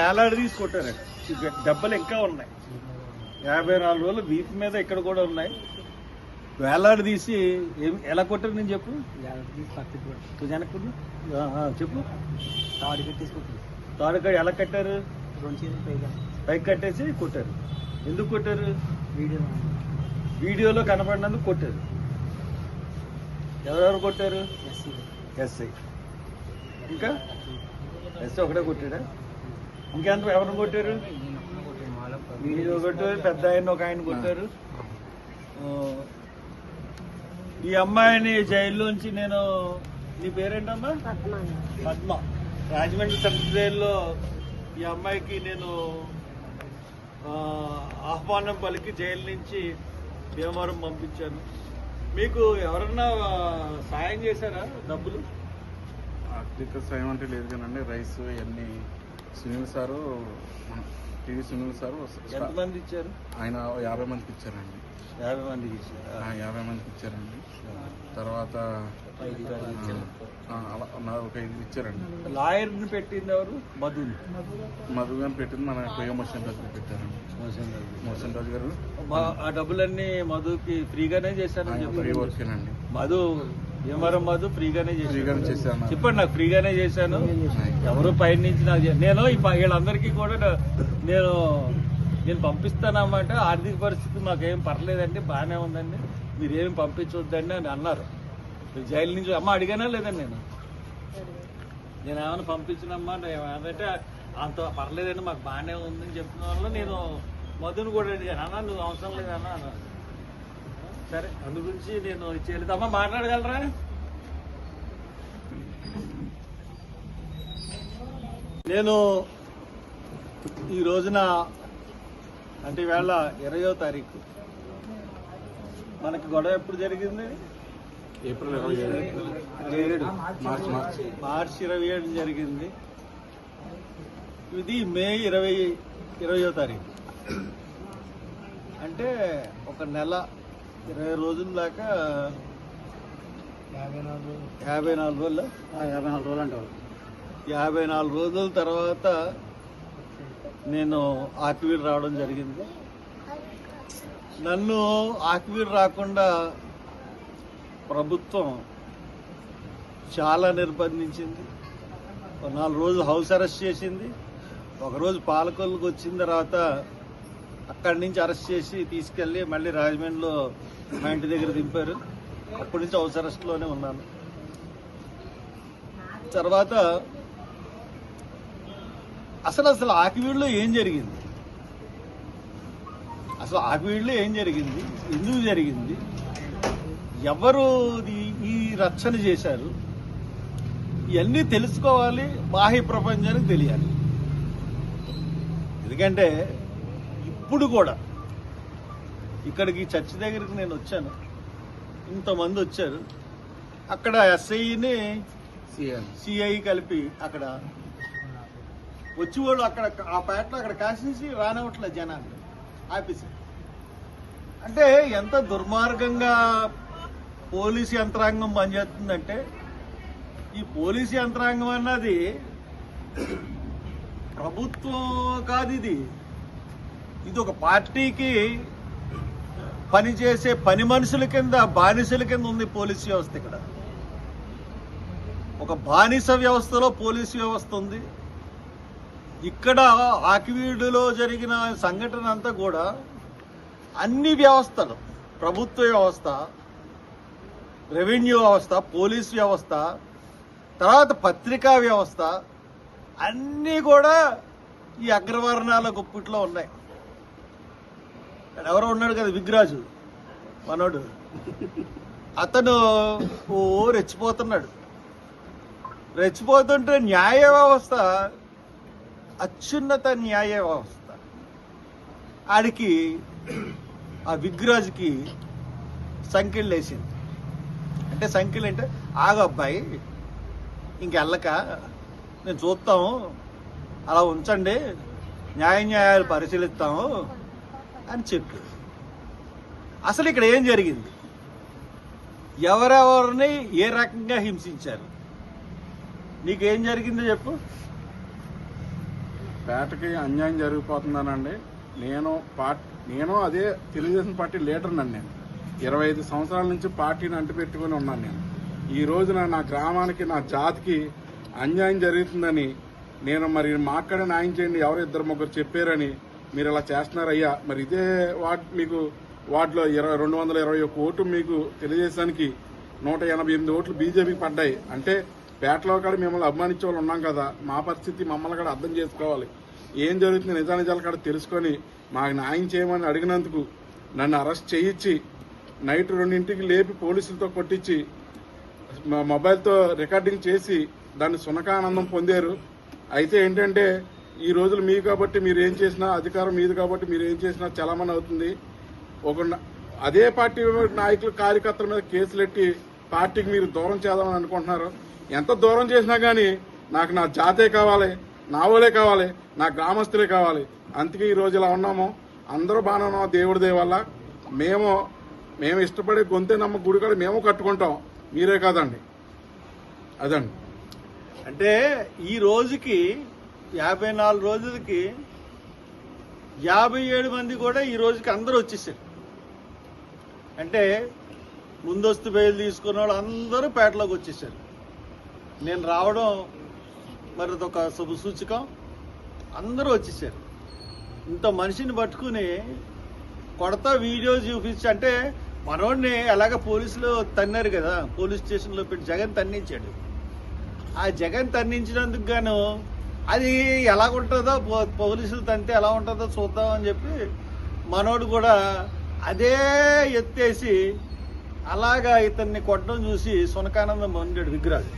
వేలాడి తీసి కొట్టారండి. దెబ్బలు ఇంకా ఉన్నాయి. 54 రోజులు వీపు మీద ఇక్కడ కూడా ఉన్నాయి. వేలాడి తీసి ఎలా కొట్టారు నేను చెప్పు. వెనక్కు చెప్పు. తాడు ఎలా కట్టారు? పైకి కట్టేసి కొట్టారు. ఎందుకు కొట్టారు? వీడియోలో కనపడినందుకు కొట్టారు. ఎవరెవరు కొట్టారు? ఎస్ఐ. ఇంకా ఎస్ఐ ఒకటే కొట్టాడా? ఇంకెంత ఎవరిని కొట్టారు? వీడియో కొట్టారు. పెద్ద ఆయన ఒక ఆయన కొట్టారు. ఈ అమ్మాయిని జైల్లోంచి నేను, నీ పేరేంటమ్మా? పద్మ. రాజమండ్రి సెంట్రల్ జైల్లో ఈ అమ్మాయికి నేను ఆహ్వానం పలికి జైలు నుంచి భీమవరం పంపించాను. మీకు ఎవరన్నా సాయం చేశారా? డబ్బులు ఆర్థిక సాయం అంటే లేదు కానండి, రైస్ ఇవన్నీ Sunil sir, TV Sunil sir ఎంతమంది ఇచ్చారు? ఆయన 50 మందికి ఇచ్చారండి. 50 మందికి ఇచ్చారు. 50 మందికి ఇచ్చారండి. తర్వాత ఒక 5 ఇచ్చారండి. లాయర్ని పెట్టింది ఎవరు? మధు గారు పెట్టింది మన కొయ్య మోషన్ రాజు గారు పెట్టారండి. మోషన్ రాజు గారు ఆ డబ్బులన్నీ మధుకి ఫ్రీగానే చేశాను. ఫ్రీ వర్కేనండి. మధు భీమవరం మధు ఫ్రీగానే చేశాను. చెప్పండి. నాకు ఫ్రీగానే చేశాను. ఎవరు పైన నుంచి నాకు నేను వీళ్ళందరికీ కూడా నేను పంపిస్తానన్నమాట. ఆర్థిక పరిస్థితి మాకేం పర్లేదండి, బాగానే ఉందండి, మీరేమి పంపించవద్దండి అని అన్నారు. జైలు నుంచి అమ్మ అడిగానా లేదండి? నేను ఏమైనా పంపించినమ్మా ఏమంటే అంత పర్లేదండి, మాకు బాగానే ఉందని చెప్పిన వల్ల నేను మధుని కూడా అడిగాను. అన్నా నువ్వు అవసరం లేదన్నా అన్నాను. సరే అందు గురించి నేను చేయలేదు. అమ్మ మాట్లాడగలరా? నేను ఈ రోజున అంటే ఈవేళ 20వ తారీఖు. మనకి గొడవ ఎప్పుడు జరిగింది? ఏప్రిల్ 27, మార్చి 27 జరిగింది. ఇది మే 20వ తారీఖు. అంటే ఒక నెల 20 రోజుల దాకా 54 రోజులు 54 రోజులు అంటారు. 54 రోజుల తర్వాత నేను ఆకివీడు రావడం జరిగింది. నన్ను ఆకివీడు రాకుండా ప్రభుత్వం చాలా నిర్బంధించింది. 4 రోజులు హౌస్ అరెస్ట్ చేసింది. ఒకరోజు పాలకొల్లుకు వచ్చిన తర్వాత అక్కడి నుంచి అరెస్ట్ చేసి తీసుకెళ్ళి మళ్ళీ రాజమండ్రిలో మా ఇంటి దగ్గర దింపారు. అప్పటి నుంచి హౌస్ అరెస్ట్లోనే ఉన్నాను. తర్వాత అసలు ఆకివీడులో ఏం జరిగింది? ఎందుకు జరిగింది? ఎవరు ఈ రక్షణ చేశారు? ఇవన్నీ తెలుసుకోవాలి, బాహ్య ప్రపంచానికి తెలియాలి. ఎందుకంటే ఇప్పుడు కూడా ఇక్కడికి చర్చి దగ్గరికి నేను వచ్చాను, ఇంతమంది వచ్చారు. అక్కడ ఎస్ఐని సిఐ కలిపి అక్కడ వచ్చి వాళ్ళు అక్కడ ఆ పేటలో అక్కడ కాసేసి రానివ్వట్లేదు జనాన్ని ఆపేసి. అంటే ఎంత దుర్మార్గంగా పోలీసు యంత్రాంగం పనిచేస్తుందంటే, ఈ పోలీసు యంత్రాంగం అన్నది ప్రభుత్వం కాదు, ఇది ఒక పార్టీకి పనిచేసే పని మనుషుల కింద, బానిసల కింద ఉంది పోలీసు వ్యవస్థ. ఇక్కడ ఒక బానిస వ్యవస్థలో పోలీసు వ్యవస్థ ఉంది. ఇక్కడ ఆకివీడులో జరిగిన సంఘటన అంతా కూడా అన్ని వ్యవస్థలు, ప్రభుత్వ వ్యవస్థ, రెవెన్యూ వ్యవస్థ, పోలీస్ వ్యవస్థ, తర్వాత పత్రికా వ్యవస్థ, అన్నీ కూడా ఈ అగ్రవర్ణాల గుప్పిట్లో ఉన్నాయి. ఎవరో ఉన్నాడు కదా విగ్రాజు మనోడు, అతను రెచ్చిపోతుంటే న్యాయ వ్యవస్థ, అత్యున్నత న్యాయ వ్యవస్థ ఆడికి, ఆ విగ్రాజుకి సంఖ్యలు వేసింది. అంటే సంఖ్యలు అంటే ఆగు అబ్బాయి, ఇంకెళ్ళక నేను చూస్తాము, అలా ఉంచండి, న్యాయాలు పరిశీలిస్తాము అని చెప్పి. అసలు ఇక్కడ ఏం జరిగింది? ఎవరెవరిని ఏ రకంగా హింసించారు? నీకేం జరిగిందో చెప్పు. పేటకి అన్యాయం జరిగిపోతుందనండి. నేను అదే తెలుగుదేశం పార్టీ లీడర్నండి. నేను 25 సంవత్సరాల నుంచి పార్టీని అంటిపెట్టుకుని ఉన్నాను. నేను ఈ రోజున నా గ్రామానికి, నా జాతికి అన్యాయం జరుగుతుందని నేను మరి మాట్లాడే న్యాయం చేయండి, ఎవరు 2-3 చెప్పారని మీరు ఇలా చేస్తున్నారయ్యా. మరి ఇదే మీకు వార్డులో 221 ఓట్లు మీకు తెలుగుదేశానికి, 188 ఓట్లు బీజేపీకి పడ్డాయి. అంటే పేటలో కూడా మిమ్మల్ని అభిమానించే వాళ్ళు ఉన్నాం కదా, మా పరిస్థితి మమ్మల్ని కూడా అర్థం చేసుకోవాలి. ఏం జరుగుతుంది నిజానిజాలు కూడా తెలుసుకొని మాకు న్యాయం చేయమని అడిగినందుకు నన్ను అరెస్ట్ చేయించి నైట్ 2ంటికి లేపి పోలీసులతో కొట్టించి మొబైల్తో రికార్డింగ్ చేసి దాన్ని సునకానందం పొందారు. అయితే ఏంటంటే ఈ రోజులు మీ కాబట్టి మీరు ఏం చేసినా, అధికారం మీది కాబట్టి మీరు ఏం చేసినా చలామణి అవుతుంది. అదే పార్టీ నాయకులు, కార్యకర్తల మీద కేసులెట్టి పార్టీకి మీరు దూరం చేద్దామని అనుకుంటున్నారు. ఎంత దూరం చేసినా కానీ నాకు నా జాతే కావాలి, నా వాళ్ళే కావాలి, నా గ్రామస్తులే కావాలి. అందుకే ఈ రోజు ఇలా ఉన్నాము. అందరూ బాగానే ఉన్నాం దేవుడి దయ వల్ల. మేము ఇష్టపడే గొంతే నమ్మ గుడి కూడా మేము కట్టుకుంటాం, మీరే కాదండి. అదండి. అంటే ఈ రోజుకి 54 రోజులకి 57 మంది కూడా ఈ రోజుకి అందరూ వచ్చేసారు. అంటే ముందస్తు బెయిల్ తీసుకున్న వాళ్ళు అందరూ పేటలోకి వచ్చేసారు. నేను రావడం మరి అదొక శుభ సూచకం. అందరూ వచ్చేసారు. ఇంత మనిషిని పట్టుకుని కొడతా వీడియో చూపించి, అంటే మనోడిని ఎలాగ పోలీసులు తన్నారు కదా, పోలీస్ స్టేషన్లో పెట్టి జగన్ తన్నించాడు. ఆ జగన్ తన్నించినందుకు గాను అది ఎలాగుంటుందో, పోలీసులు తంతే ఎలా ఉంటుందో చూద్దామని చెప్పి మనోడు కూడా అదే ఎత్తేసి అలాగా ఇతన్ని కొట్టడం చూసి సునకానందం పొందాడు విగ్రహాలు.